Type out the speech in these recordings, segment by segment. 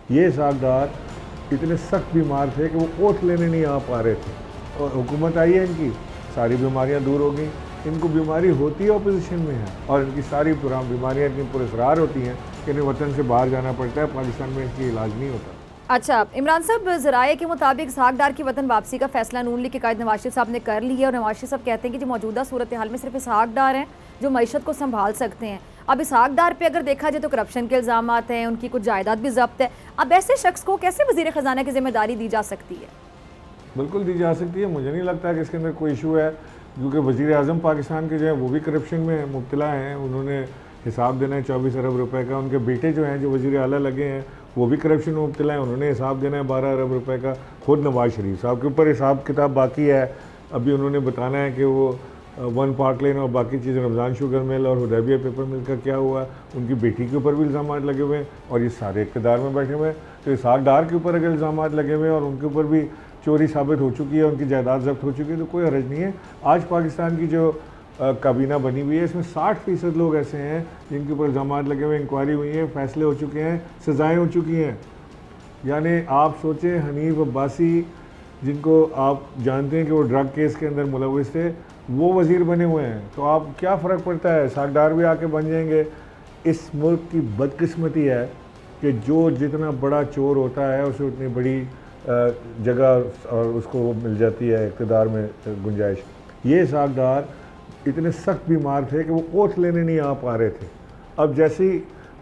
ये इसहाकडार इतने सख्त बीमार थे कि वो ओथ लेने नहीं आ पा रहे थे और हुकूमत आई है इनकी, सारी बीमारियां दूर हो गई। इनको बीमारी होती है अपोजिशन में है और इनकी सारी बीमारियां इतनी पुरस्कार होती हैं कि इन्हें वतन से बाहर जाना पड़ता है, पाकिस्तान में इसकी इलाज नहीं होता। अच्छा इमरान साहब, ज़राए के मुताबिक इसहाकडार की वतन वापसी का फैसला नून लीग के कायद नवाज शरीफ साहब ने कर लिया और नवाज शरीफ साहब कहते हैं कि जो मौजूदा सूरत हाल में सिर्फ इसहाकडार हैं जो मईशत को संभाल सकते हैं। अब इसहाकडार पे अगर देखा जाए तो करप्शन के इल्ज़ाम हैं, उनकी कुछ जायदाद भी जब्त है। अब ऐसे शख्स को कैसे वज़ीर ख़जाना की जिम्मेदारी दी जा सकती है? बिल्कुल दी जा सकती है, मुझे नहीं लगता कि इसके अंदर कोई इशू है, क्योंकि वज़ीर आज़म पाकिस्तान के जो है वो भी करप्शन में मुब्तला हैं। उन्होंने हिसाब देना है 24 अरब रुपए का। उनके बेटे जो हैं जो वज़ीर आला लगे हैं वो भी करप्शन में मुब्तला है, उन्होंने हिसाब देना है 12 अरब रुपए का। खुद नवाज शरीफ साहब के ऊपर हिसाब किताब बाकी है, अभी उन्होंने बताना है कि वो 1 पार्क लेन और बाकी चीज़ें रमज़ान शुगर मिल और हुदैबिया पेपर मिल का क्या हुआ। उनकी बेटी के ऊपर भी इल्ज़ाम लगे हुए हैं और ये सारे इक़्तिदार में बैठे हुए हैं। तो इसहाकडार के ऊपर अगर इल्ज़ाम लगे हुए हैं और उनके ऊपर भी चोरी साबित हो चुकी है, उनकी जायदाद जब्त हो चुकी है, तो कोई हर्ज नहीं है। आज पाकिस्तान की जो काबीना बनी हुई है इसमें 60% लोग ऐसे हैं जिनके ऊपर इल्ज़ाम लगे हुए, इंक्वायरी हुई है, फैसले हो चुके हैं, सज़ाएँ हो चुकी हैं। यानी आप सोचें, हनीफ अब्बासी जिनको आप जानते हैं कि वो ड्रग केस के अंदर मुलविस थे, वो वज़ीर बने हुए हैं। तो आप क्या फ़र्क पड़ता है, इसहाकडार भी आके बन जाएंगे। इस मुल्क की बदकिस्मती है कि जो जितना बड़ा चोर होता है उसे उतनी बड़ी जगह और उसको मिल जाती है इक़्तिदार में गुंजाइश। ये इसहाकडार इतने सख्त बीमार थे कि वो ओथ लेने नहीं आ पा रहे थे। अब जैसी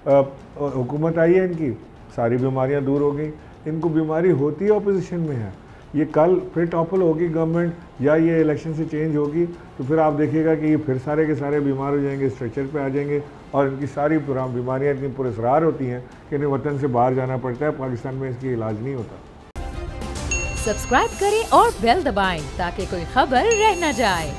हुकूमत आई है इनकी, सारी बीमारियां दूर हो गई। इनको बीमारी होती है अपोजिशन में है, ये कल फिर टॉपल होगी गवर्नमेंट या ये इलेक्शन से चेंज होगी तो फिर आप देखिएगा कि ये फिर सारे के सारे बीमार हो जाएंगे, स्ट्रेचर पे आ जाएंगे और इनकी सारी बीमारियां इतनी पुरस्कार होती हैं कि इन्हें वतन से बाहर जाना पड़ता है, पाकिस्तान में इसकी इलाज नहीं होता। सब्सक्राइब करें और बेल दबाएं ताकि कोई खबर रह न जाए।